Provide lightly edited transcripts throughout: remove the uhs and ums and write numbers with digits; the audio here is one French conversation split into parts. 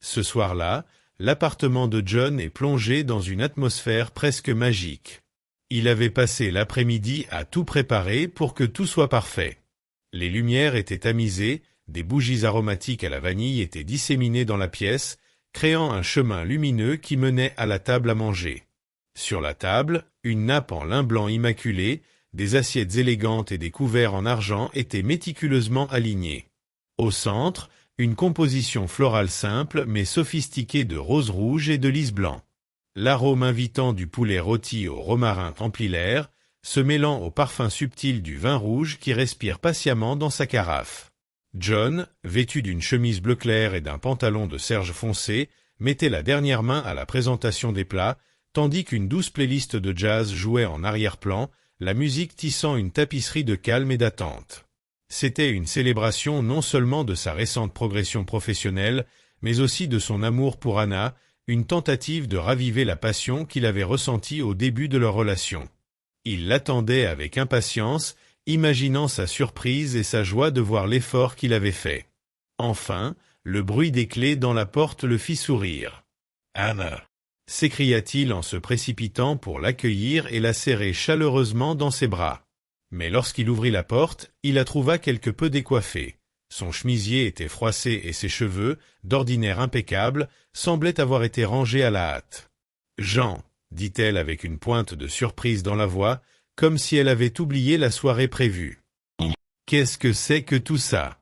Ce soir-là, l'appartement de John est plongé dans une atmosphère presque magique. Il avait passé l'après-midi à tout préparer pour que tout soit parfait. Les lumières étaient tamisées, des bougies aromatiques à la vanille étaient disséminées dans la pièce, créant un chemin lumineux qui menait à la table à manger. Sur la table, une nappe en lin blanc immaculé, des assiettes élégantes et des couverts en argent étaient méticuleusement alignés. Au centre, une composition florale simple mais sophistiquée de roses rouges et de lys blanc. L'arôme invitant du poulet rôti au romarin emplit l'air, se mêlant au parfum subtil du vin rouge qui respire patiemment dans sa carafe. John, vêtu d'une chemise bleu clair et d'un pantalon de serge foncé, mettait la dernière main à la présentation des plats, tandis qu'une douce playlist de jazz jouait en arrière-plan, la musique tissant une tapisserie de calme et d'attente. C'était une célébration non seulement de sa récente progression professionnelle, mais aussi de son amour pour Anna, une tentative de raviver la passion qu'il avait ressentie au début de leur relation. Il l'attendait avec impatience, imaginant sa surprise et sa joie de voir l'effort qu'il avait fait. Enfin, le bruit des clés dans la porte le fit sourire. « Anna !» s'écria-t-il en se précipitant pour l'accueillir et la serrer chaleureusement dans ses bras. Mais lorsqu'il ouvrit la porte, il la trouva quelque peu décoiffée. Son chemisier était froissé et ses cheveux, d'ordinaire impeccables, semblaient avoir été rangés à la hâte. « Jean !» dit-elle avec une pointe de surprise dans la voix, comme si elle avait oublié la soirée prévue. « Qu'est-ce que c'est que tout ça ?»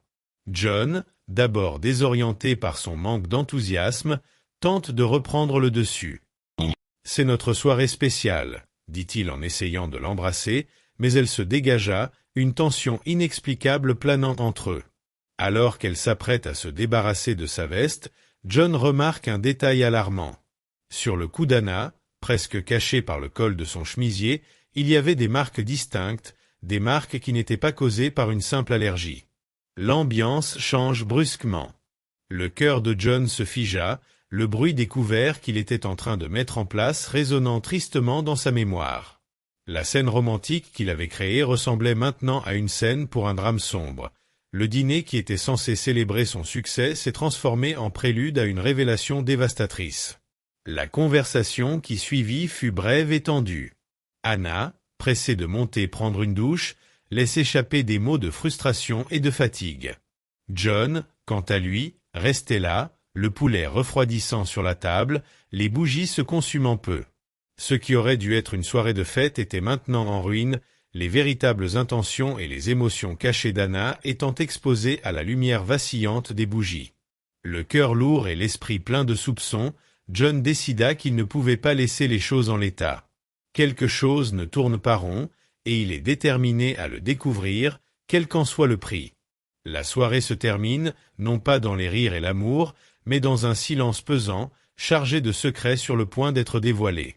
John, d'abord désorienté par son manque d'enthousiasme, tente de reprendre le dessus. « C'est notre soirée spéciale, » dit-il en essayant de l'embrasser, mais elle se dégagea, une tension inexplicable planant entre eux. Alors qu'elle s'apprête à se débarrasser de sa veste, John remarque un détail alarmant. Sur le cou d'Anna, presque caché par le col de son chemisier, il y avait des marques distinctes, des marques qui n'étaient pas causées par une simple allergie. L'ambiance change brusquement. Le cœur de John se figea, le bruit des couverts qu'il était en train de mettre en place résonnant tristement dans sa mémoire. La scène romantique qu'il avait créée ressemblait maintenant à une scène pour un drame sombre. Le dîner qui était censé célébrer son succès s'est transformé en prélude à une révélation dévastatrice. La conversation qui suivit fut brève et tendue. Anna, pressée de monter prendre une douche, laisse échapper des mots de frustration et de fatigue. John, quant à lui, restait là, le poulet refroidissant sur la table, les bougies se consumant peu. Ce qui aurait dû être une soirée de fête était maintenant en ruine, les véritables intentions et les émotions cachées d'Anna étant exposées à la lumière vacillante des bougies. Le cœur lourd et l'esprit plein de soupçons, John décida qu'il ne pouvait pas laisser les choses en l'état. Quelque chose ne tourne pas rond, et il est déterminé à le découvrir, quel qu'en soit le prix. La soirée se termine, non pas dans les rires et l'amour, mais dans un silence pesant, chargé de secrets sur le point d'être dévoilé.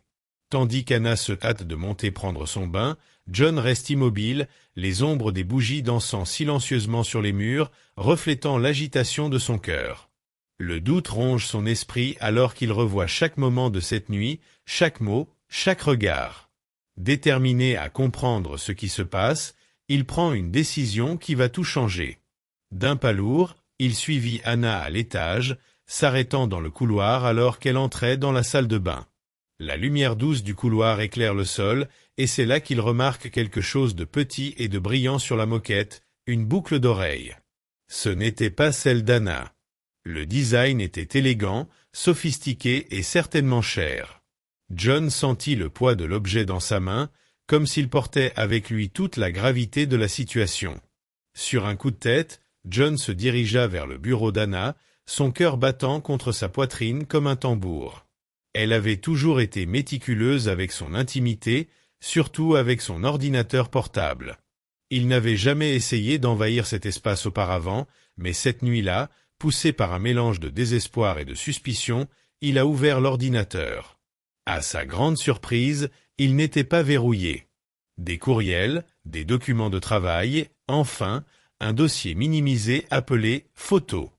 Tandis qu'Anna se hâte de monter prendre son bain, John reste immobile, les ombres des bougies dansant silencieusement sur les murs, reflétant l'agitation de son cœur. Le doute ronge son esprit alors qu'il revoit chaque moment de cette nuit, chaque mot, chaque regard. Déterminé à comprendre ce qui se passe, il prend une décision qui va tout changer. D'un pas lourd, il suivit Anna à l'étage, s'arrêtant dans le couloir alors qu'elle entrait dans la salle de bain. La lumière douce du couloir éclaire le sol, et c'est là qu'il remarque quelque chose de petit et de brillant sur la moquette, une boucle d'oreille. Ce n'était pas celle d'Anna. Le design était élégant, sophistiqué et certainement cher. John sentit le poids de l'objet dans sa main, comme s'il portait avec lui toute la gravité de la situation. Sur un coup de tête, John se dirigea vers le bureau d'Anna, son cœur battant contre sa poitrine comme un tambour. Elle avait toujours été méticuleuse avec son intimité, surtout avec son ordinateur portable. Il n'avait jamais essayé d'envahir cet espace auparavant, mais cette nuit-là, poussé par un mélange de désespoir et de suspicion, il a ouvert l'ordinateur. À sa grande surprise, il n'était pas verrouillé. Des courriels, des documents de travail, enfin, un dossier minimisé appelé « Photos ».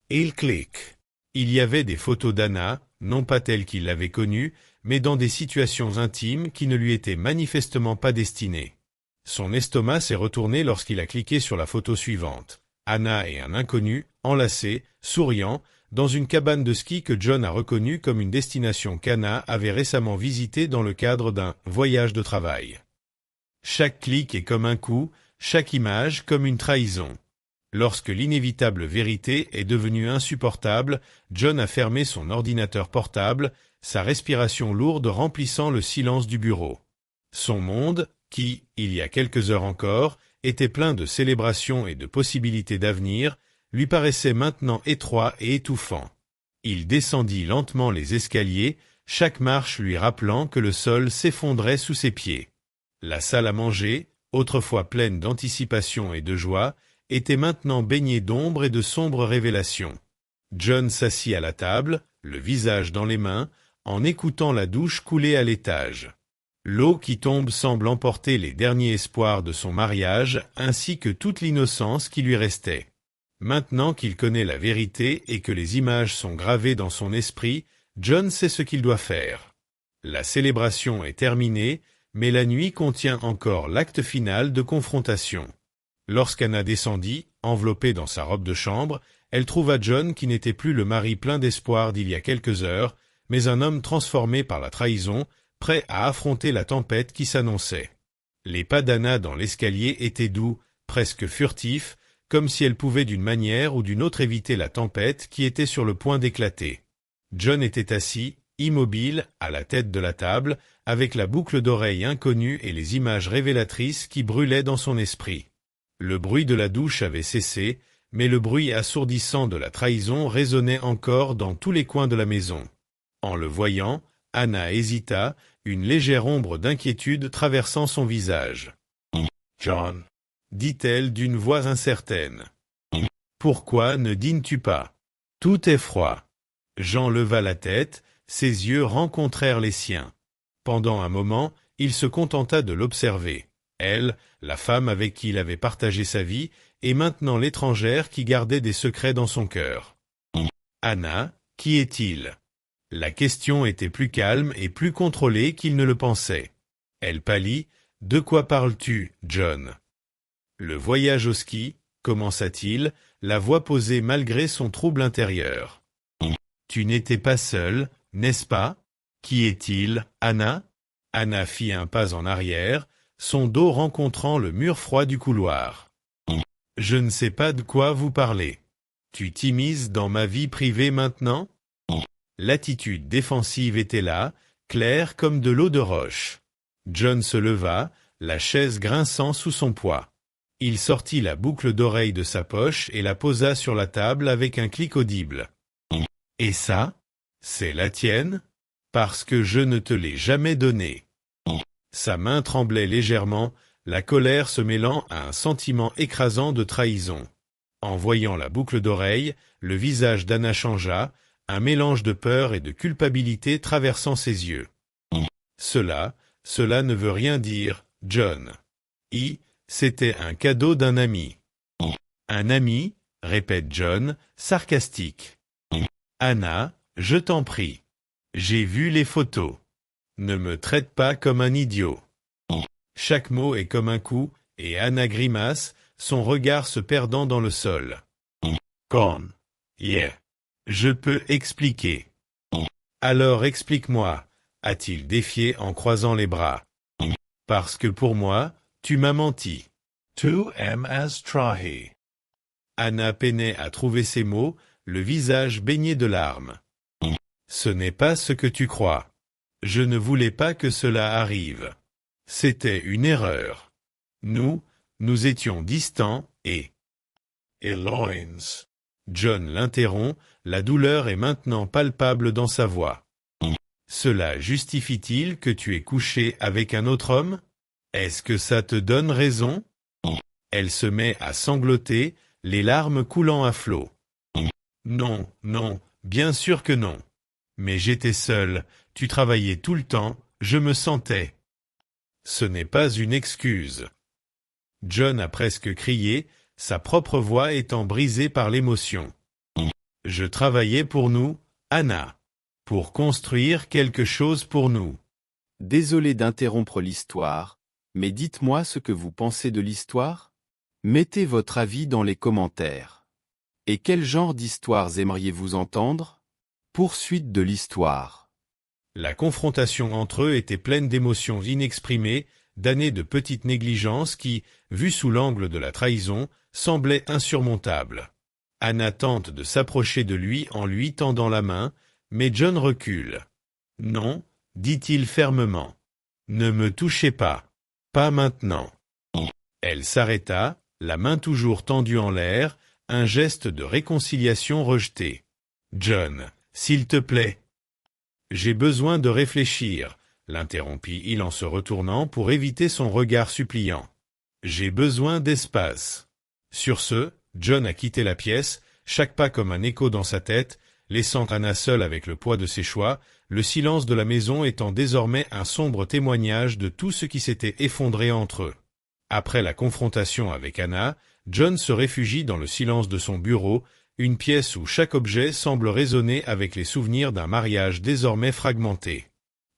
Il clique. Il y avait des photos d'Anna, non pas telles qu'il l'avait connue, mais dans des situations intimes qui ne lui étaient manifestement pas destinées. Son estomac s'est retourné lorsqu'il a cliqué sur la photo suivante. Anna et un inconnu, enlacés, souriant, dans une cabane de ski que John a reconnue comme une destination qu'Anna avait récemment visitée dans le cadre d'un voyage de travail. Chaque clic est comme un coup, chaque image comme une trahison. Lorsque l'inévitable vérité est devenue insupportable, John a fermé son ordinateur portable, sa respiration lourde remplissant le silence du bureau. Son monde, qui, il y a quelques heures encore, était plein de célébrations et de possibilités d'avenir, lui paraissait maintenant étroit et étouffant. Il descendit lentement les escaliers, chaque marche lui rappelant que le sol s'effondrait sous ses pieds. La salle à manger, autrefois pleine d'anticipation et de joie, était maintenant baignée d'ombre et de sombres révélations. John s'assit à la table, le visage dans les mains, en écoutant la douche couler à l'étage. L'eau qui tombe semble emporter les derniers espoirs de son mariage ainsi que toute l'innocence qui lui restait. Maintenant qu'il connaît la vérité et que les images sont gravées dans son esprit, John sait ce qu'il doit faire. La célébration est terminée, mais la nuit contient encore l'acte final de confrontation. Lorsqu'Anna descendit, enveloppée dans sa robe de chambre, elle trouva John qui n'était plus le mari plein d'espoir d'il y a quelques heures, mais un homme transformé par la trahison, prêt à affronter la tempête qui s'annonçait. Les pas d'Anna dans l'escalier étaient doux, presque furtifs, comme si elle pouvait d'une manière ou d'une autre éviter la tempête qui était sur le point d'éclater. John était assis, immobile, à la tête de la table, avec la boucle d'oreille inconnue et les images révélatrices qui brûlaient dans son esprit. Le bruit de la douche avait cessé, mais le bruit assourdissant de la trahison résonnait encore dans tous les coins de la maison. En le voyant, Anna hésita, une légère ombre d'inquiétude traversant son visage. « John » dit-elle d'une voix incertaine. « Pourquoi ne dînes-tu pas ? Tout est froid. » Jean leva la tête, ses yeux rencontrèrent les siens. Pendant un moment, il se contenta de l'observer. Elle, la femme avec qui il avait partagé sa vie, et maintenant l'étrangère qui gardait des secrets dans son cœur. « Anna, qui est-il » La question était plus calme et plus contrôlée qu'il ne le pensait. Elle pâlit. « De quoi parles-tu, John ?» Le voyage au ski, commença-t-il, la voix posée malgré son trouble intérieur. « Tu n'étais pas seule, n'est-ce pas ? Qui est-il, Anna ?» Anna fit un pas en arrière, son dos rencontrant le mur froid du couloir. « Je ne sais pas de quoi vous parlez. Tu t'immisces dans ma vie privée maintenant ?» L'attitude défensive était là, claire comme de l'eau de roche. John se leva, la chaise grinçant sous son poids. Il sortit la boucle d'oreille de sa poche et la posa sur la table avec un clic audible. « Et ça ? C'est la tienne ? Parce que je ne te l'ai jamais donnée. » Sa main tremblait légèrement, la colère se mêlant à un sentiment écrasant de trahison. En voyant la boucle d'oreille, le visage d'Anna changea, un mélange de peur et de culpabilité traversant ses yeux. « Cela ne veut rien dire, John. C'était un cadeau d'un ami. »« Un ami ?» répète John, sarcastique. « Anna, je t'en prie. J'ai vu les photos. Ne me traite pas comme un idiot. » Chaque mot est comme un coup, et Anna grimace, son regard se perdant dans le sol. « Con. Yeah. Je peux expliquer. »« Alors explique-moi, » a-t-il défié en croisant les bras. « Parce que pour moi, tu m'as menti. »« Tu m'as trahi. » Anna peinait à trouver ses mots, le visage baigné de larmes. « Ce n'est pas ce que tu crois. Je ne voulais pas que cela arrive. C'était une erreur. Nous étions distants et... » Eloins. John l'interrompt, la douleur est maintenant palpable dans sa voix. « Cela justifie-t-il que tu aies couché avec un autre homme ? Est-ce que ça te donne raison ?» Elle se met à sangloter, les larmes coulant à flots. « Non, bien sûr que non. Mais j'étais seul, tu travaillais tout le temps, je me sentais. » Ce n'est pas une excuse. John a presque crié, sa propre voix étant brisée par l'émotion. « Je travaillais pour nous, Anna. Pour construire quelque chose pour nous. » Désolé d'interrompre l'histoire, mais dites-moi ce que vous pensez de l'histoire. Mettez votre avis dans les commentaires. Et quel genre d'histoires aimeriez-vous entendre? Poursuite de l'histoire. La confrontation entre eux était pleine d'émotions inexprimées, d'années de petites négligences qui, vues sous l'angle de la trahison, semblaient insurmontables. Anna tente de s'approcher de lui en lui tendant la main, mais John recule. « Non, dit-il fermement. Ne me touchez pas. Pas maintenant. » Elle s'arrêta, la main toujours tendue en l'air, un geste de réconciliation rejeté. « John, s'il te plaît. »« J'ai besoin de réfléchir, » l'interrompit-il en se retournant pour éviter son regard suppliant. « J'ai besoin d'espace. » Sur ce, John a quitté la pièce, chaque pas comme un écho dans sa tête, laissant Anna seule avec le poids de ses choix, le silence de la maison étant désormais un sombre témoignage de tout ce qui s'était effondré entre eux. Après la confrontation avec Anna, John se réfugie dans le silence de son bureau, une pièce où chaque objet semble résonner avec les souvenirs d'un mariage désormais fragmenté.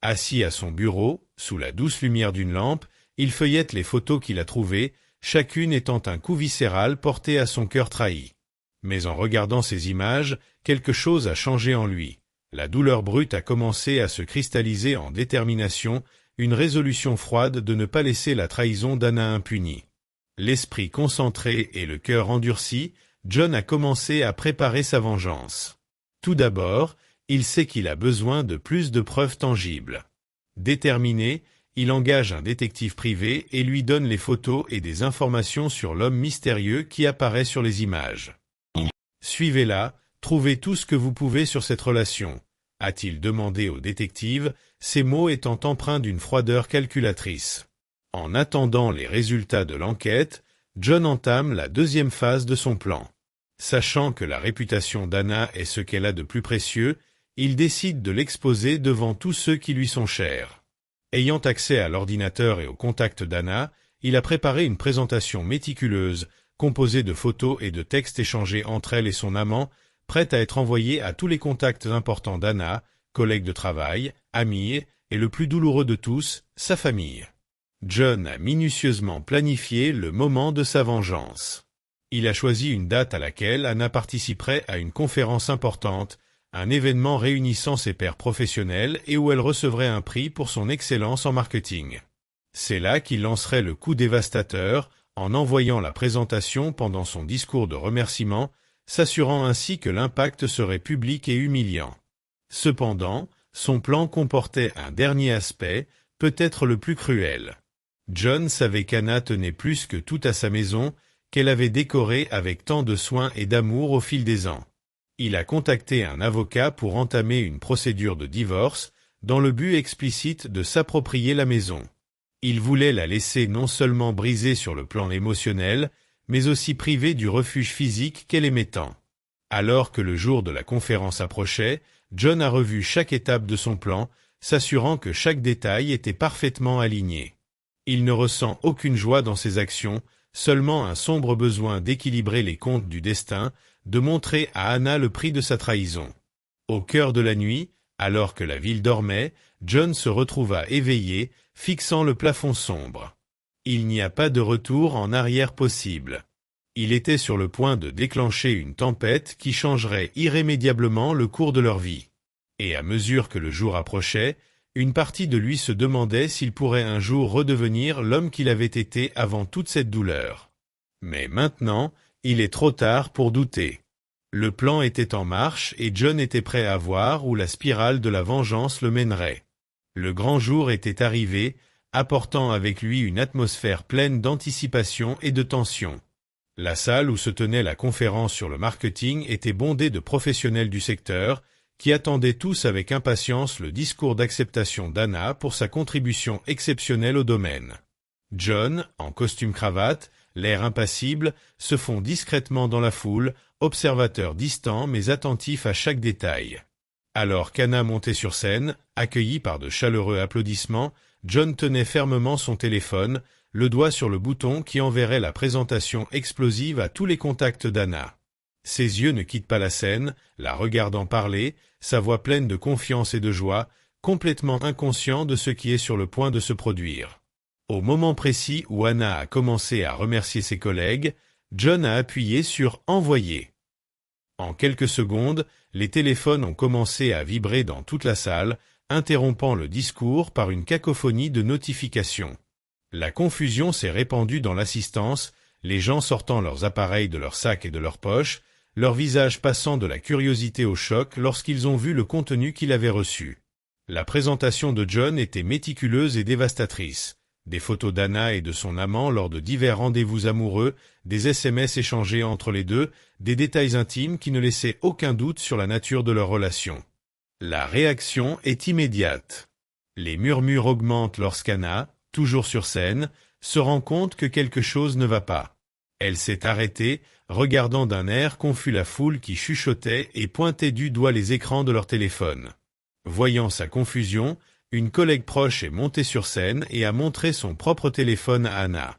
Assis à son bureau, sous la douce lumière d'une lampe, il feuillette les photos qu'il a trouvées, chacune étant un coup viscéral porté à son cœur trahi. Mais en regardant ces images, quelque chose a changé en lui. La douleur brute a commencé à se cristalliser en détermination, une résolution froide de ne pas laisser la trahison d'Anna impunie. L'esprit concentré et le cœur endurci, John a commencé à préparer sa vengeance. Tout d'abord, il sait qu'il a besoin de plus de preuves tangibles. Déterminé, il engage un détective privé et lui donne les photos et des informations sur l'homme mystérieux qui apparaît sur les images. « Suivez-la, trouvez tout ce que vous pouvez sur cette relation », a-t-il demandé au détective, ses mots étant empreints d'une froideur calculatrice. En attendant les résultats de l'enquête, John entame la deuxième phase de son plan. Sachant que la réputation d'Anna est ce qu'elle a de plus précieux, il décide de l'exposer devant tous ceux qui lui sont chers. Ayant accès à l'ordinateur et au contact d'Anna, il a préparé une présentation méticuleuse, composée de photos et de textes échangés entre elle et son amant, prête à être envoyée à tous les contacts importants d'Anna, collègues de travail, amis, et le plus douloureux de tous, sa famille. John a minutieusement planifié le moment de sa vengeance. Il a choisi une date à laquelle Anna participerait à une conférence importante, un événement réunissant ses pairs professionnels et où elle recevrait un prix pour son excellence en marketing. C'est là qu'il lancerait le coup dévastateur, en envoyant la présentation pendant son discours de remerciement, s'assurant ainsi que l'impact serait public et humiliant. Cependant, son plan comportait un dernier aspect, peut-être le plus cruel. John savait qu'Anna tenait plus que tout à sa maison, qu'elle avait décorée avec tant de soin et d'amour au fil des ans. Il a contacté un avocat pour entamer une procédure de divorce, dans le but explicite de s'approprier la maison. Il voulait la laisser non seulement brisée sur le plan émotionnel, mais aussi privée du refuge physique qu'elle aimait tant. Alors que le jour de la conférence approchait, John a revu chaque étape de son plan, s'assurant que chaque détail était parfaitement aligné. Il ne ressent aucune joie dans ses actions, seulement un sombre besoin d'équilibrer les comptes du destin, de montrer à Anna le prix de sa trahison. Au cœur de la nuit, alors que la ville dormait, John se retrouva éveillé, fixant le plafond sombre. Il n'y a pas de retour en arrière possible. Il était sur le point de déclencher une tempête qui changerait irrémédiablement le cours de leur vie. Et à mesure que le jour approchait, une partie de lui se demandait s'il pourrait un jour redevenir l'homme qu'il avait été avant toute cette douleur. Mais maintenant, il est trop tard pour douter. Le plan était en marche et John était prêt à voir où la spirale de la vengeance le mènerait. Le grand jour était arrivé, apportant avec lui une atmosphère pleine d'anticipation et de tension. La salle où se tenait la conférence sur le marketing était bondée de professionnels du secteur, qui attendaient tous avec impatience le discours d'acceptation d'Anna pour sa contribution exceptionnelle au domaine. John, en costume-cravate, l'air impassible, se fond discrètement dans la foule, observateur distant mais attentif à chaque détail. Alors qu'Anna montait sur scène, accueillie par de chaleureux applaudissements, John tenait fermement son téléphone, le doigt sur le bouton qui enverrait la présentation explosive à tous les contacts d'Anna. Ses yeux ne quittent pas la scène, la regardant parler, sa voix pleine de confiance et de joie, complètement inconscient de ce qui est sur le point de se produire. Au moment précis où Anna a commencé à remercier ses collègues, John a appuyé sur « Envoyer ». En quelques secondes, les téléphones ont commencé à vibrer dans toute la salle, interrompant le discours par une cacophonie de notifications. La confusion s'est répandue dans l'assistance, les gens sortant leurs appareils de leurs sacs et de leurs poches, leur visage passant de la curiosité au choc lorsqu'ils ont vu le contenu qu'il avait reçu. La présentation de John était méticuleuse et dévastatrice. Des photos d'Anna et de son amant lors de divers rendez-vous amoureux, des SMS échangés entre les deux, des détails intimes qui ne laissaient aucun doute sur la nature de leur relation. La réaction est immédiate. Les murmures augmentent lorsqu'Anna, toujours sur scène, se rend compte que quelque chose ne va pas. Elle s'est arrêtée, regardant d'un air confus la foule qui chuchotait et pointait du doigt les écrans de leur téléphone. Voyant sa confusion, une collègue proche est montée sur scène et a montré son propre téléphone à Anna.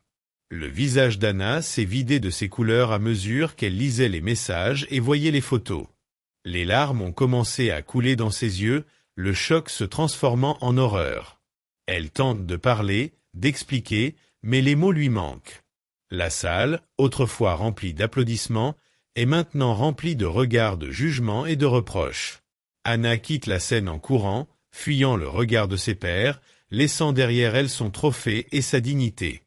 Le visage d'Anna s'est vidé de ses couleurs à mesure qu'elle lisait les messages et voyait les photos. Les larmes ont commencé à couler dans ses yeux, le choc se transformant en horreur. Elle tente de parler, d'expliquer, mais les mots lui manquent. La salle, autrefois remplie d'applaudissements, est maintenant remplie de regards de jugement et de reproches. Anna quitte la scène en courant, fuyant le regard de ses pairs, laissant derrière elle son trophée et sa dignité.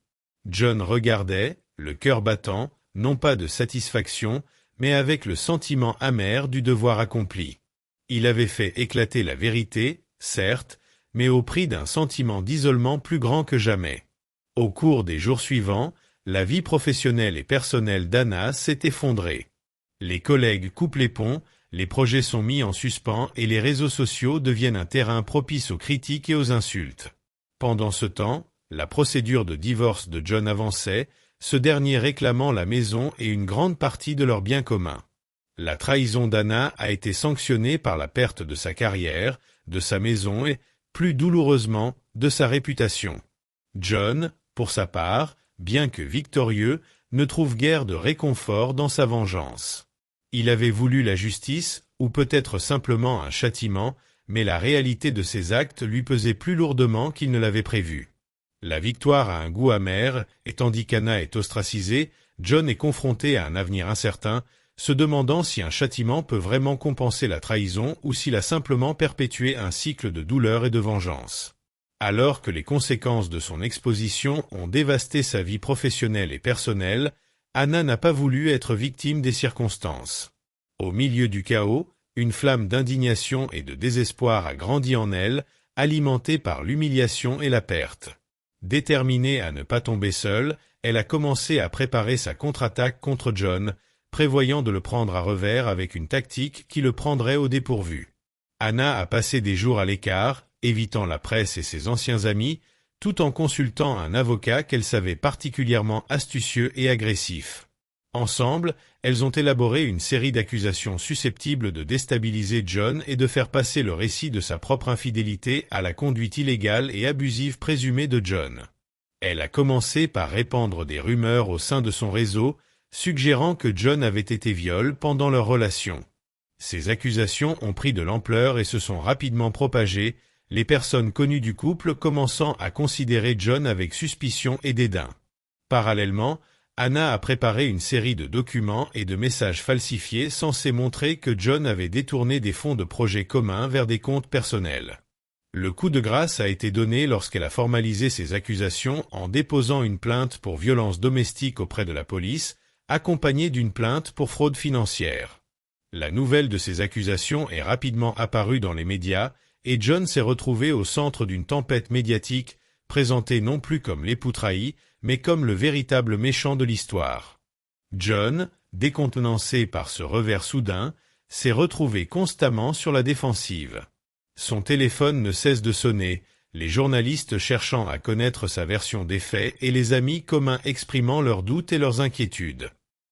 John regardait, le cœur battant, non pas de satisfaction, mais avec le sentiment amer du devoir accompli. Il avait fait éclater la vérité, certes, mais au prix d'un sentiment d'isolement plus grand que jamais. Au cours des jours suivants, la vie professionnelle et personnelle d'Anna s'est effondrée. Les collègues coupent les ponts, les projets sont mis en suspens et les réseaux sociaux deviennent un terrain propice aux critiques et aux insultes. Pendant ce temps, la procédure de divorce de John avançait, ce dernier réclamant la maison et une grande partie de leurs biens communs. La trahison d'Anna a été sanctionnée par la perte de sa carrière, de sa maison et, plus douloureusement, de sa réputation. John, pour sa part, bien que victorieux, ne trouve guère de réconfort dans sa vengeance. Il avait voulu la justice, ou peut-être simplement un châtiment, mais la réalité de ses actes lui pesait plus lourdement qu'il ne l'avait prévu. La victoire a un goût amer, et tandis qu'Anna est ostracisée, John est confronté à un avenir incertain, se demandant si un châtiment peut vraiment compenser la trahison ou s'il a simplement perpétué un cycle de douleur et de vengeance. Alors que les conséquences de son exposition ont dévasté sa vie professionnelle et personnelle, Anna n'a pas voulu être victime des circonstances. Au milieu du chaos, une flamme d'indignation et de désespoir a grandi en elle, alimentée par l'humiliation et la perte. Déterminée à ne pas tomber seule, elle a commencé à préparer sa contre-attaque contre John, prévoyant de le prendre à revers avec une tactique qui le prendrait au dépourvu. Anna a passé des jours à l'écart, évitant la presse et ses anciens amis, tout en consultant un avocat qu'elle savait particulièrement astucieux et agressif. Ensemble, elles ont élaboré une série d'accusations susceptibles de déstabiliser John et de faire passer le récit de sa propre infidélité à la conduite illégale et abusive présumée de John. Elle a commencé par répandre des rumeurs au sein de son réseau, suggérant que John avait été violé pendant leur relation. Ces accusations ont pris de l'ampleur et se sont rapidement propagées, les personnes connues du couple commençant à considérer John avec suspicion et dédain. Parallèlement, Anna a préparé une série de documents et de messages falsifiés censés montrer que John avait détourné des fonds de projets communs vers des comptes personnels. Le coup de grâce a été donné lorsqu'elle a formalisé ses accusations en déposant une plainte pour violence domestique auprès de la police, accompagnée d'une plainte pour fraude financière. La nouvelle de ces accusations est rapidement apparue dans les médias, et John s'est retrouvé au centre d'une tempête médiatique, présenté non plus comme l'époux trahi, mais comme le véritable méchant de l'histoire. John, décontenancé par ce revers soudain, s'est retrouvé constamment sur la défensive. Son téléphone ne cesse de sonner, les journalistes cherchant à connaître sa version des faits et les amis communs exprimant leurs doutes et leurs inquiétudes.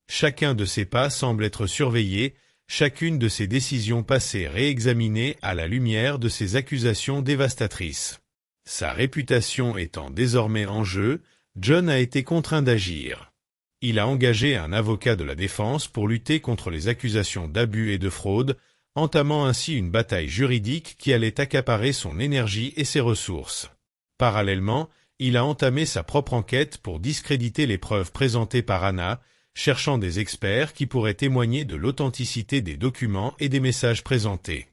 Chacun de ses pas semble être surveillé, chacune de ses décisions passées réexaminées à la lumière de ces accusations dévastatrices. Sa réputation étant désormais en jeu, John a été contraint d'agir. Il a engagé un avocat de la défense pour lutter contre les accusations d'abus et de fraude, entamant ainsi une bataille juridique qui allait accaparer son énergie et ses ressources. Parallèlement, il a entamé sa propre enquête pour discréditer les preuves présentées par Anna, cherchant des experts qui pourraient témoigner de l'authenticité des documents et des messages présentés.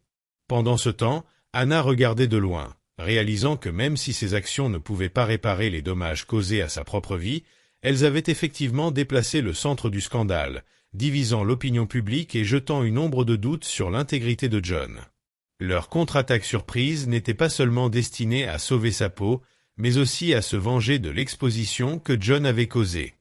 Pendant ce temps, Anna regardait de loin, réalisant que même si ses actions ne pouvaient pas réparer les dommages causés à sa propre vie, elles avaient effectivement déplacé le centre du scandale, divisant l'opinion publique et jetant une ombre de doute sur l'intégrité de John. Leur contre-attaque surprise n'était pas seulement destinée à sauver sa peau, mais aussi à se venger de l'exposition que John avait causée.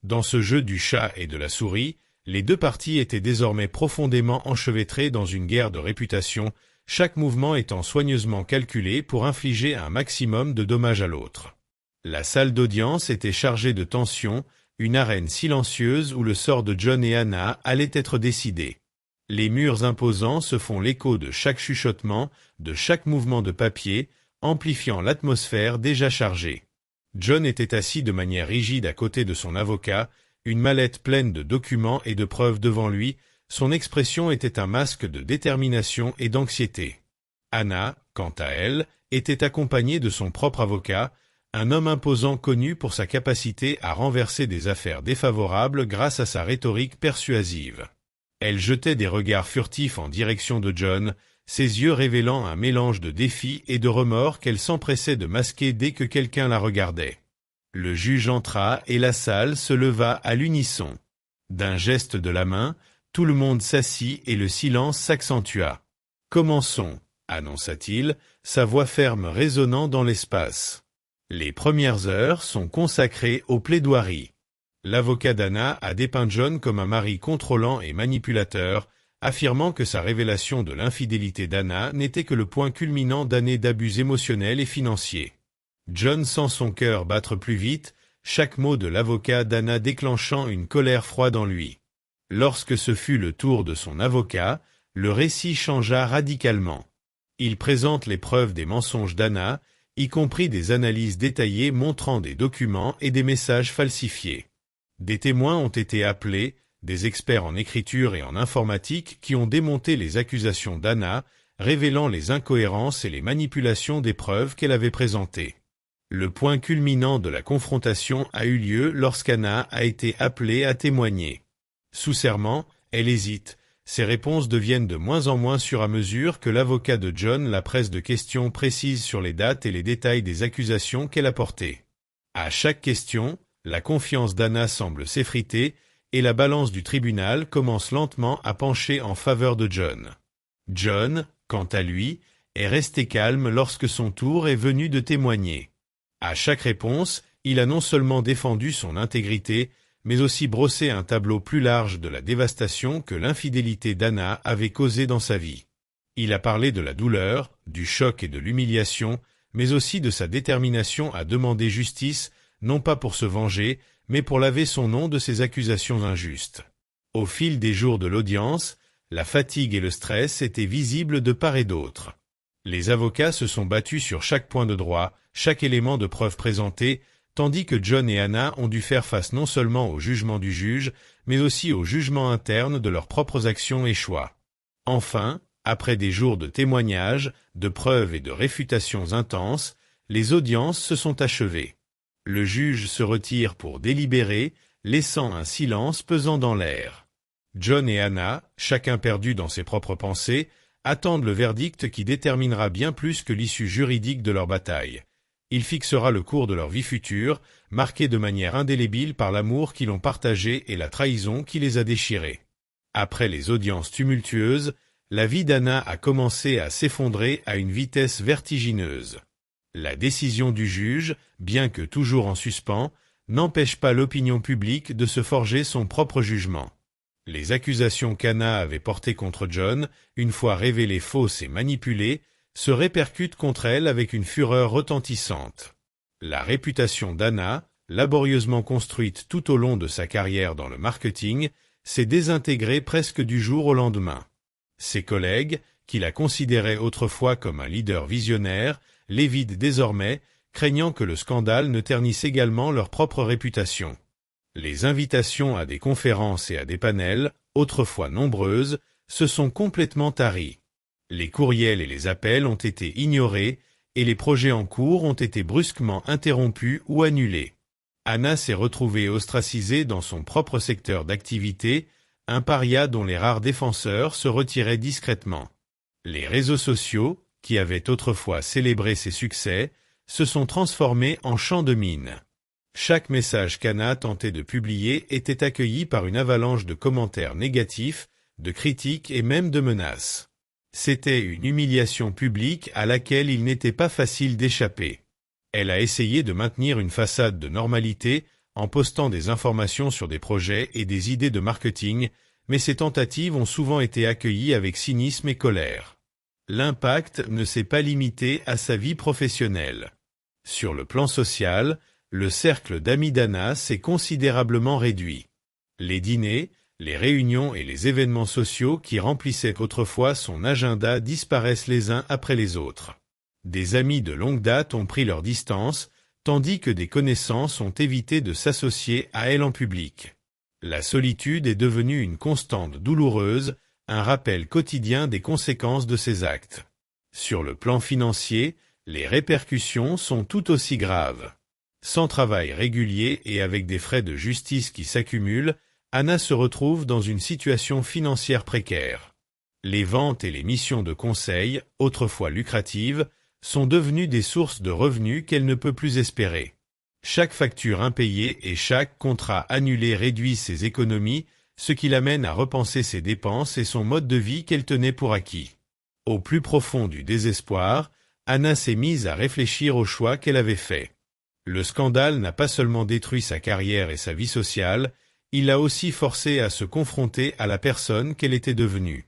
Dans ce jeu du chat et de la souris, les deux parties étaient désormais profondément enchevêtrées dans une guerre de réputation, chaque mouvement étant soigneusement calculé pour infliger un maximum de dommages à l'autre. La salle d'audience était chargée de tension, une arène silencieuse où le sort de John et Anna allait être décidé. Les murs imposants se font l'écho de chaque chuchotement, de chaque mouvement de papier, amplifiant l'atmosphère déjà chargée. John était assis de manière rigide à côté de son avocat, une mallette pleine de documents et de preuves devant lui, son expression était un masque de détermination et d'anxiété. Anna, quant à elle, était accompagnée de son propre avocat, un homme imposant connu pour sa capacité à renverser des affaires défavorables grâce à sa rhétorique persuasive. Elle jetait des regards furtifs en direction de John, ses yeux révélant un mélange de défi et de remords qu'elle s'empressait de masquer dès que quelqu'un la regardait. Le juge entra et la salle se leva à l'unisson. D'un geste de la main, tout le monde s'assit et le silence s'accentua. « Commençons », annonça-t-il, sa voix ferme résonnant dans l'espace. Les premières heures sont consacrées aux plaidoiries. L'avocat d'Anna a dépeint John comme un mari contrôlant et manipulateur, affirmant que sa révélation de l'infidélité d'Anna n'était que le point culminant d'années d'abus émotionnels et financiers. John sent son cœur battre plus vite, chaque mot de l'avocat d'Anna déclenchant une colère froide en lui. Lorsque ce fut le tour de son avocat, le récit changea radicalement. Il présente les preuves des mensonges d'Anna, y compris des analyses détaillées montrant des documents et des messages falsifiés. Des témoins ont été appelés, des experts en écriture et en informatique qui ont démonté les accusations d'Anna, révélant les incohérences et les manipulations des preuves qu'elle avait présentées. Le point culminant de la confrontation a eu lieu lorsqu'Anna a été appelée à témoigner. Sous serment, elle hésite. Ses réponses deviennent de moins en moins sûres à mesure que l'avocat de John la presse de questions précises sur les dates et les détails des accusations qu'elle a portées. À chaque question, la confiance d'Anna semble s'effriter et la balance du tribunal commence lentement à pencher en faveur de John. John, quant à lui, est resté calme lorsque son tour est venu de témoigner. À chaque réponse, il a non seulement défendu son intégrité, mais aussi brossé un tableau plus large de la dévastation que l'infidélité d'Anna avait causée dans sa vie. Il a parlé de la douleur, du choc et de l'humiliation, mais aussi de sa détermination à demander justice, non pas pour se venger, mais pour laver son nom de ces accusations injustes. Au fil des jours de l'audience, la fatigue et le stress étaient visibles de part et d'autre. Les avocats se sont battus sur chaque point de droit, chaque élément de preuve présenté, tandis que John et Anna ont dû faire face non seulement au jugement du juge, mais aussi au jugement interne de leurs propres actions et choix. Enfin, après des jours de témoignages, de preuves et de réfutations intenses, les audiences se sont achevées. Le juge se retire pour délibérer, laissant un silence pesant dans l'air. John et Anna, chacun perdu dans ses propres pensées, attendent le verdict qui déterminera bien plus que l'issue juridique de leur bataille. Il fixera le cours de leur vie future, marquée de manière indélébile par l'amour qu'ils ont partagé et la trahison qui les a déchirés. Après les audiences tumultueuses, la vie d'Anna a commencé à s'effondrer à une vitesse vertigineuse. La décision du juge, bien que toujours en suspens, n'empêche pas l'opinion publique de se forger son propre jugement. Les accusations qu'Anna avait portées contre John, une fois révélées fausses et manipulées, se répercutent contre elle avec une fureur retentissante. La réputation d'Anna, laborieusement construite tout au long de sa carrière dans le marketing, s'est désintégrée presque du jour au lendemain. Ses collègues, qui la considéraient autrefois comme un leader visionnaire, l'évitent désormais, craignant que le scandale ne ternisse également leur propre réputation. Les invitations à des conférences et à des panels, autrefois nombreuses, se sont complètement taries. Les courriels et les appels ont été ignorés et les projets en cours ont été brusquement interrompus ou annulés. Anna s'est retrouvée ostracisée dans son propre secteur d'activité, un paria dont les rares défenseurs se retiraient discrètement. Les réseaux sociaux, qui avaient autrefois célébré ses succès, se sont transformés en champs de mine. Chaque message qu'Anna tentait de publier était accueilli par une avalanche de commentaires négatifs, de critiques et même de menaces. C'était une humiliation publique à laquelle il n'était pas facile d'échapper. Elle a essayé de maintenir une façade de normalité en postant des informations sur des projets et des idées de marketing, mais ces tentatives ont souvent été accueillies avec cynisme et colère. L'impact ne s'est pas limité à sa vie professionnelle. Sur le plan social, le cercle d'amis d'Anna s'est considérablement réduit. Les dîners, les réunions et les événements sociaux qui remplissaient autrefois son agenda disparaissent les uns après les autres. Des amis de longue date ont pris leur distance, tandis que des connaissances ont évité de s'associer à elle en public. La solitude est devenue une constante douloureuse, un rappel quotidien des conséquences de ses actes. Sur le plan financier, les répercussions sont tout aussi graves. Sans travail régulier et avec des frais de justice qui s'accumulent, Anna se retrouve dans une situation financière précaire. Les ventes et les missions de conseil, autrefois lucratives, sont devenues des sources de revenus qu'elle ne peut plus espérer. Chaque facture impayée et chaque contrat annulé réduit ses économies, ce qui l'amène à repenser ses dépenses et son mode de vie qu'elle tenait pour acquis. Au plus profond du désespoir, Anna s'est mise à réfléchir aux choix qu'elle avait faits. Le scandale n'a pas seulement détruit sa carrière et sa vie sociale, il l'a aussi forcée à se confronter à la personne qu'elle était devenue.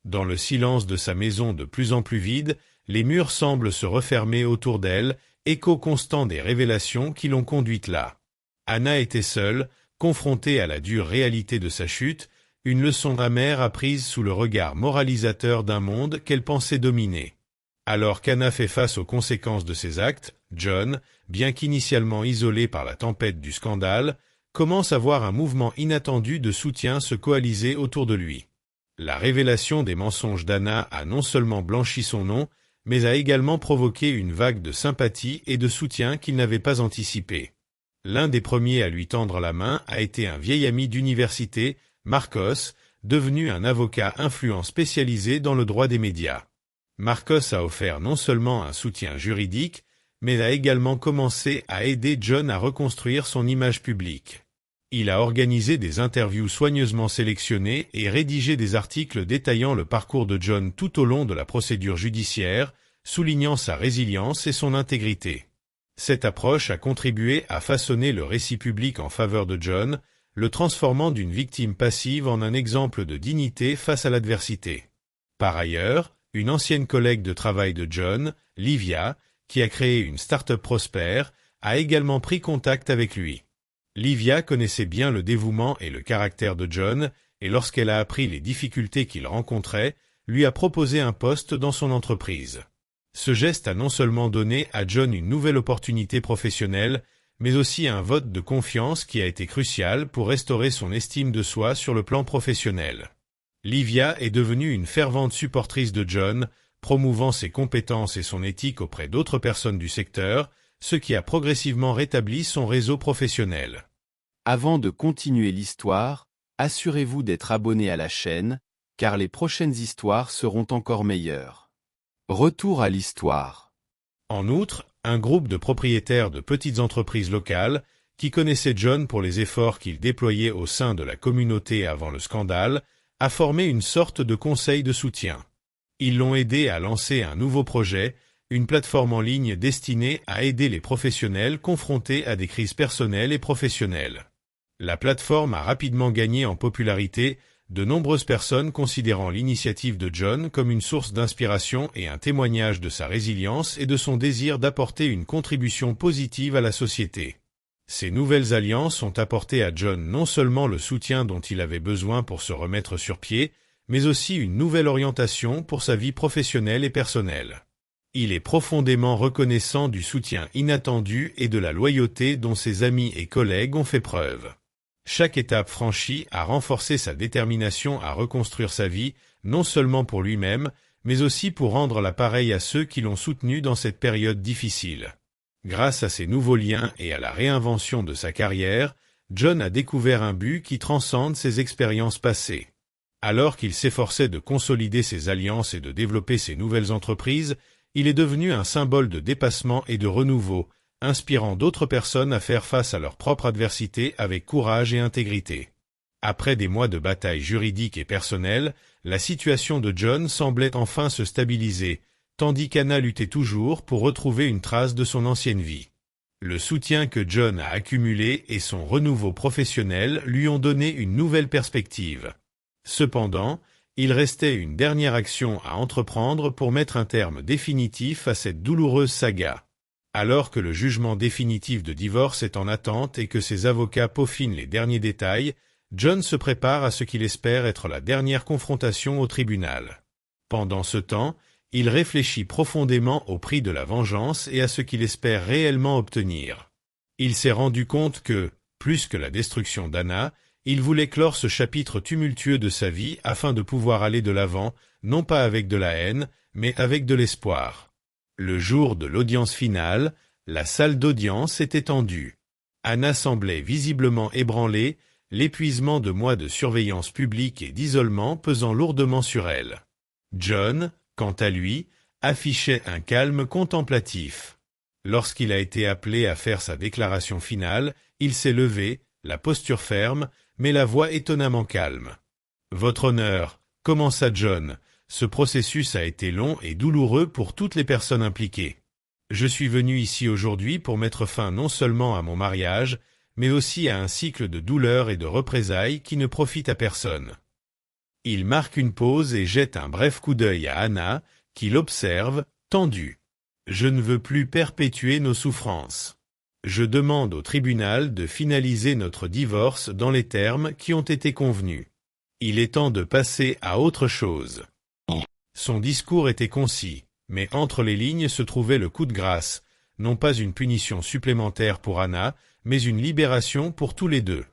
Dans le silence de sa maison de plus en plus vide, les murs semblent se refermer autour d'elle, écho constant des révélations qui l'ont conduite là. Anna était seule, confrontée à la dure réalité de sa chute, une leçon amère apprise sous le regard moralisateur d'un monde qu'elle pensait dominer. Alors qu'Anna fait face aux conséquences de ses actes, John, bien qu'initialement isolé par la tempête du scandale, commence à voir un mouvement inattendu de soutien se coaliser autour de lui. La révélation des mensonges d'Anna a non seulement blanchi son nom, mais a également provoqué une vague de sympathie et de soutien qu'il n'avait pas anticipé. L'un des premiers à lui tendre la main a été un vieil ami d'université, Marcos, devenu un avocat influent spécialisé dans le droit des médias. Marcos a offert non seulement un soutien juridique, mais a également commencé à aider John à reconstruire son image publique. Il a organisé des interviews soigneusement sélectionnées et rédigé des articles détaillant le parcours de John tout au long de la procédure judiciaire, soulignant sa résilience et son intégrité. Cette approche a contribué à façonner le récit public en faveur de John, le transformant d'une victime passive en un exemple de dignité face à l'adversité. Par ailleurs, une ancienne collègue de travail de John, Livia, qui a créé une start-up prospère, a également pris contact avec lui. Livia connaissait bien le dévouement et le caractère de John, et lorsqu'elle a appris les difficultés qu'il rencontrait, lui a proposé un poste dans son entreprise. Ce geste a non seulement donné à John une nouvelle opportunité professionnelle, mais aussi un vote de confiance qui a été crucial pour restaurer son estime de soi sur le plan professionnel. Livia est devenue une fervente supportrice de John, promouvant ses compétences et son éthique auprès d'autres personnes du secteur, ce qui a progressivement rétabli son réseau professionnel. Avant de continuer l'histoire, assurez-vous d'être abonné à la chaîne, car les prochaines histoires seront encore meilleures. Retour à l'histoire. En outre, un groupe de propriétaires de petites entreprises locales, qui connaissaient John pour les efforts qu'il déployait au sein de la communauté avant le scandale, a formé une sorte de conseil de soutien. Ils l'ont aidé à lancer un nouveau projet, une plateforme en ligne destinée à aider les professionnels confrontés à des crises personnelles et professionnelles. La plateforme a rapidement gagné en popularité, de nombreuses personnes considérant l'initiative de John comme une source d'inspiration et un témoignage de sa résilience et de son désir d'apporter une contribution positive à la société. Ces nouvelles alliances ont apporté à John non seulement le soutien dont il avait besoin pour se remettre sur pied, mais aussi une nouvelle orientation pour sa vie professionnelle et personnelle. Il est profondément reconnaissant du soutien inattendu et de la loyauté dont ses amis et collègues ont fait preuve. Chaque étape franchie a renforcé sa détermination à reconstruire sa vie, non seulement pour lui-même, mais aussi pour rendre l'appareil à ceux qui l'ont soutenu dans cette période difficile. Grâce à ses nouveaux liens et à la réinvention de sa carrière, John a découvert un but qui transcende ses expériences passées. Alors qu'il s'efforçait de consolider ses alliances et de développer ses nouvelles entreprises, il est devenu un symbole de dépassement et de renouveau, inspirant d'autres personnes à faire face à leur propre adversité avec courage et intégrité. Après des mois de bataille juridique et personnelle, la situation de John semblait enfin se stabiliser, tandis qu'Anna luttait toujours pour retrouver une trace de son ancienne vie. Le soutien que John a accumulé et son renouveau professionnel lui ont donné une nouvelle perspective. Cependant, il restait une dernière action à entreprendre pour mettre un terme définitif à cette douloureuse saga. Alors que le jugement définitif de divorce est en attente et que ses avocats peaufinent les derniers détails, John se prépare à ce qu'il espère être la dernière confrontation au tribunal. Pendant ce temps, il réfléchit profondément au prix de la vengeance et à ce qu'il espère réellement obtenir. Il s'est rendu compte que, plus que la destruction d'Anna, il voulait clore ce chapitre tumultueux de sa vie afin de pouvoir aller de l'avant, non pas avec de la haine, mais avec de l'espoir. Le jour de l'audience finale, la salle d'audience était tendue. Anna semblait visiblement ébranlée, l'épuisement de mois de surveillance publique et d'isolement pesant lourdement sur elle. John, quant à lui, affichait un calme contemplatif. Lorsqu'il a été appelé à faire sa déclaration finale, il s'est levé, la posture ferme, mais la voix étonnamment calme. « Votre honneur, commença John, ce processus a été long et douloureux pour toutes les personnes impliquées. Je suis venu ici aujourd'hui pour mettre fin non seulement à mon mariage, mais aussi à un cycle de douleur et de représailles qui ne profite à personne. » Il marque une pause et jette un bref coup d'œil à Anna, qui l'observe, tendue. « Je ne veux plus perpétuer nos souffrances. Je demande au tribunal de finaliser notre divorce dans les termes qui ont été convenus. Il est temps de passer à autre chose. » Son discours était concis, mais entre les lignes se trouvait le coup de grâce, non pas une punition supplémentaire pour Anna, mais une libération pour tous les deux.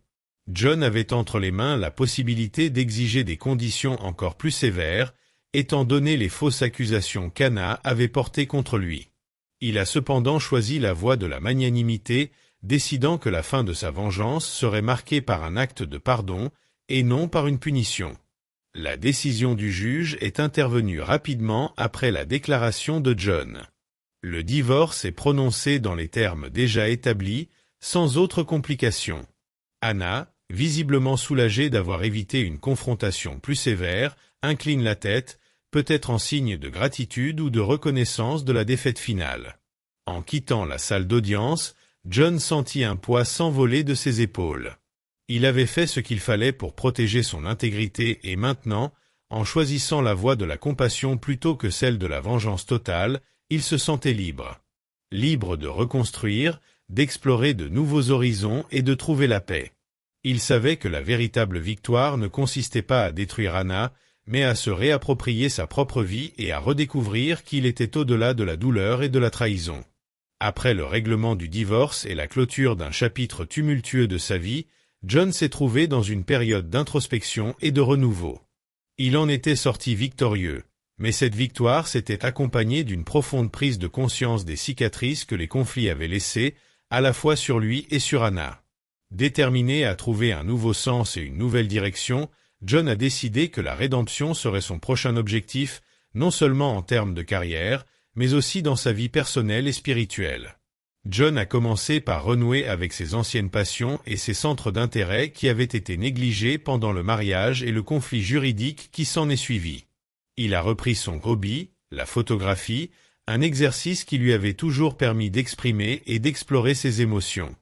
John avait entre les mains la possibilité d'exiger des conditions encore plus sévères, étant donné les fausses accusations qu'Anna avait portées contre lui. Il a cependant choisi la voie de la magnanimité, décidant que la fin de sa vengeance serait marquée par un acte de pardon et non par une punition. La décision du juge est intervenue rapidement après la déclaration de John. Le divorce est prononcé dans les termes déjà établis, sans autre complication. Anna, visiblement soulagée d'avoir évité une confrontation plus sévère, incline la tête, peut-être en signe de gratitude ou de reconnaissance de la défaite finale. En quittant la salle d'audience, John sentit un poids s'envoler de ses épaules. Il avait fait ce qu'il fallait pour protéger son intégrité et maintenant, en choisissant la voie de la compassion plutôt que celle de la vengeance totale, il se sentait libre. Libre de reconstruire, d'explorer de nouveaux horizons et de trouver la paix. Il savait que la véritable victoire ne consistait pas à détruire Anna, mais à se réapproprier sa propre vie et à redécouvrir qu'il était au-delà de la douleur et de la trahison. Après le règlement du divorce et la clôture d'un chapitre tumultueux de sa vie, John s'est trouvé dans une période d'introspection et de renouveau. Il en était sorti victorieux, mais cette victoire s'était accompagnée d'une profonde prise de conscience des cicatrices que les conflits avaient laissées, à la fois sur lui et sur Anna. Déterminé à trouver un nouveau sens et une nouvelle direction, John a décidé que la rédemption serait son prochain objectif, non seulement en termes de carrière, mais aussi dans sa vie personnelle et spirituelle. John a commencé par renouer avec ses anciennes passions et ses centres d'intérêt qui avaient été négligés pendant le mariage et le conflit juridique qui s'en est suivi. Il a repris son hobby, la photographie, un exercice qui lui avait toujours permis d'exprimer et d'explorer ses émotions.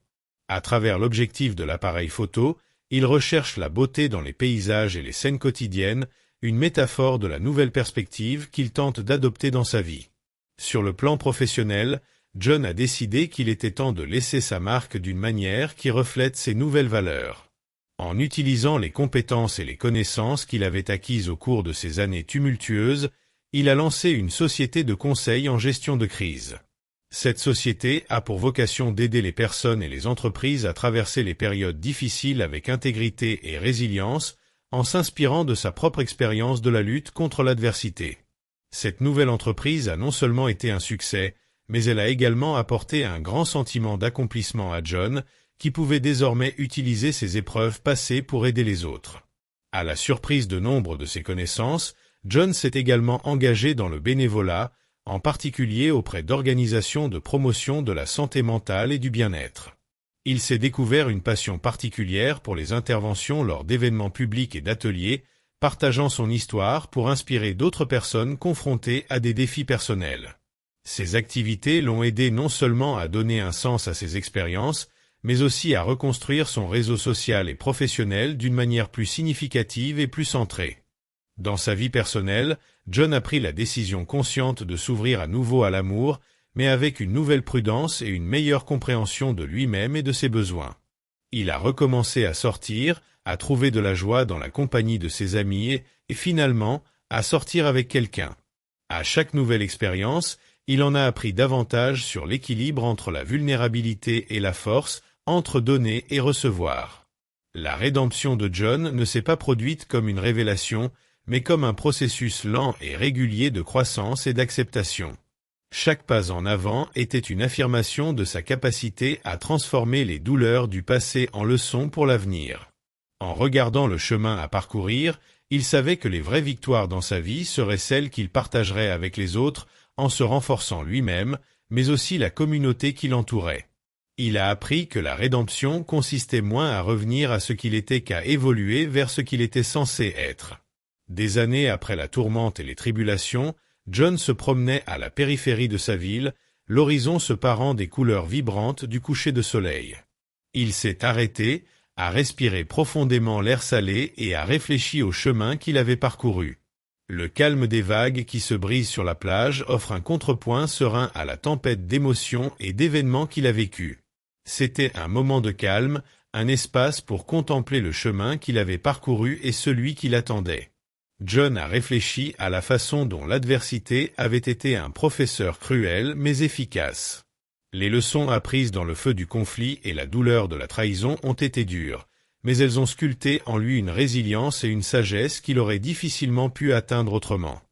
À travers l'objectif de l'appareil photo, il recherche la beauté dans les paysages et les scènes quotidiennes, une métaphore de la nouvelle perspective qu'il tente d'adopter dans sa vie. Sur le plan professionnel, John a décidé qu'il était temps de laisser sa marque d'une manière qui reflète ses nouvelles valeurs. En utilisant les compétences et les connaissances qu'il avait acquises au cours de ces années tumultueuses, il a lancé une société de conseil en gestion de crise. Cette société a pour vocation d'aider les personnes et les entreprises à traverser les périodes difficiles avec intégrité et résilience, en s'inspirant de sa propre expérience de la lutte contre l'adversité. Cette nouvelle entreprise a non seulement été un succès, mais elle a également apporté un grand sentiment d'accomplissement à John, qui pouvait désormais utiliser ses épreuves passées pour aider les autres. À la surprise de nombre de ses connaissances, John s'est également engagé dans le bénévolat, en particulier auprès d'organisations de promotion de la santé mentale et du bien-être. Il s'est découvert une passion particulière pour les interventions lors d'événements publics et d'ateliers, partageant son histoire pour inspirer d'autres personnes confrontées à des défis personnels. Ces activités l'ont aidé non seulement à donner un sens à ses expériences, mais aussi à reconstruire son réseau social et professionnel d'une manière plus significative et plus centrée. Dans sa vie personnelle, John a pris la décision consciente de s'ouvrir à nouveau à l'amour, mais avec une nouvelle prudence et une meilleure compréhension de lui-même et de ses besoins. Il a recommencé à sortir, à trouver de la joie dans la compagnie de ses amis et finalement, à sortir avec quelqu'un. À chaque nouvelle expérience, il en a appris davantage sur l'équilibre entre la vulnérabilité et la force, entre donner et recevoir. La rédemption de John ne s'est pas produite comme une révélation, mais comme un processus lent et régulier de croissance et d'acceptation. Chaque pas en avant était une affirmation de sa capacité à transformer les douleurs du passé en leçons pour l'avenir. En regardant le chemin à parcourir, il savait que les vraies victoires dans sa vie seraient celles qu'il partagerait avec les autres en se renforçant lui-même, mais aussi la communauté qui l'entourait. Il a appris que la rédemption consistait moins à revenir à ce qu'il était qu'à évoluer vers ce qu'il était censé être. Des années après la tourmente et les tribulations, John se promenait à la périphérie de sa ville, l'horizon se parant des couleurs vibrantes du coucher de soleil. Il s'est arrêté, a respiré profondément l'air salé et a réfléchi au chemin qu'il avait parcouru. Le calme des vagues qui se brisent sur la plage offre un contrepoint serein à la tempête d'émotions et d'événements qu'il a vécus. C'était un moment de calme, un espace pour contempler le chemin qu'il avait parcouru et celui qui l'attendait. John a réfléchi à la façon dont l'adversité avait été un professeur cruel mais efficace. Les leçons apprises dans le feu du conflit et la douleur de la trahison ont été dures, mais elles ont sculpté en lui une résilience et une sagesse qu'il aurait difficilement pu atteindre autrement.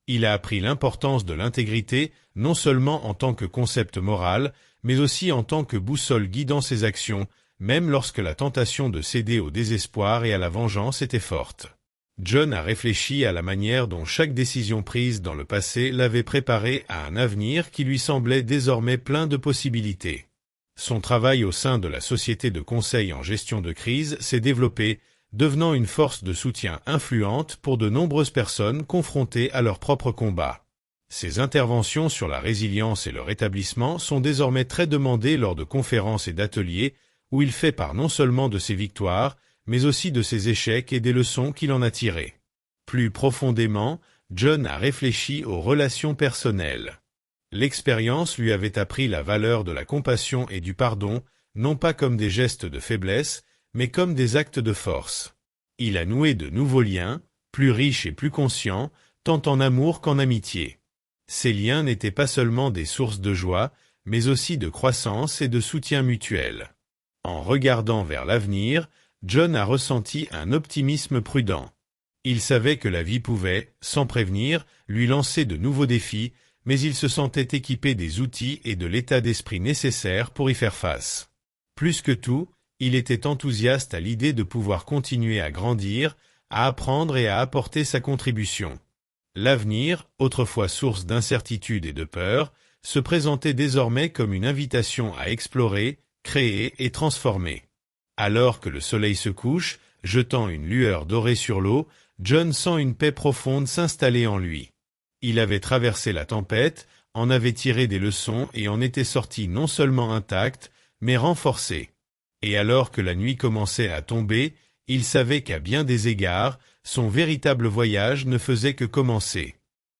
Il a appris l'importance de l'intégrité, non seulement en tant que concept moral, mais aussi en tant que boussole guidant ses actions, même lorsque la tentation de céder au désespoir et à la vengeance était forte. John a réfléchi à la manière dont chaque décision prise dans le passé l'avait préparé à un avenir qui lui semblait désormais plein de possibilités. Son travail au sein de la société de conseil en gestion de crise s'est développé, devenant une force de soutien influente pour de nombreuses personnes confrontées à leurs propres combats. Ses interventions sur la résilience et le rétablissement sont désormais très demandées lors de conférences et d'ateliers où il fait part non seulement de ses victoires, mais aussi de ses échecs et des leçons qu'il en a tirées. Plus profondément, John a réfléchi aux relations personnelles. L'expérience lui avait appris la valeur de la compassion et du pardon, non pas comme des gestes de faiblesse, mais comme des actes de force. Il a noué de nouveaux liens, plus riches et plus conscients, tant en amour qu'en amitié. Ces liens n'étaient pas seulement des sources de joie, mais aussi de croissance et de soutien mutuel. En regardant vers l'avenir, John a ressenti un optimisme prudent. Il savait que la vie pouvait, sans prévenir, lui lancer de nouveaux défis, mais il se sentait équipé des outils et de l'état d'esprit nécessaires pour y faire face. Plus que tout, il était enthousiaste à l'idée de pouvoir continuer à grandir, à apprendre et à apporter sa contribution. L'avenir, autrefois source d'incertitude et de peur, se présentait désormais comme une invitation à explorer, créer et transformer. Alors que le soleil se couche, jetant une lueur dorée sur l'eau, John sent une paix profonde s'installer en lui. Il avait traversé la tempête, en avait tiré des leçons et en était sorti non seulement intact, mais renforcé. Et alors que la nuit commençait à tomber, il savait qu'à bien des égards, son véritable voyage ne faisait que commencer.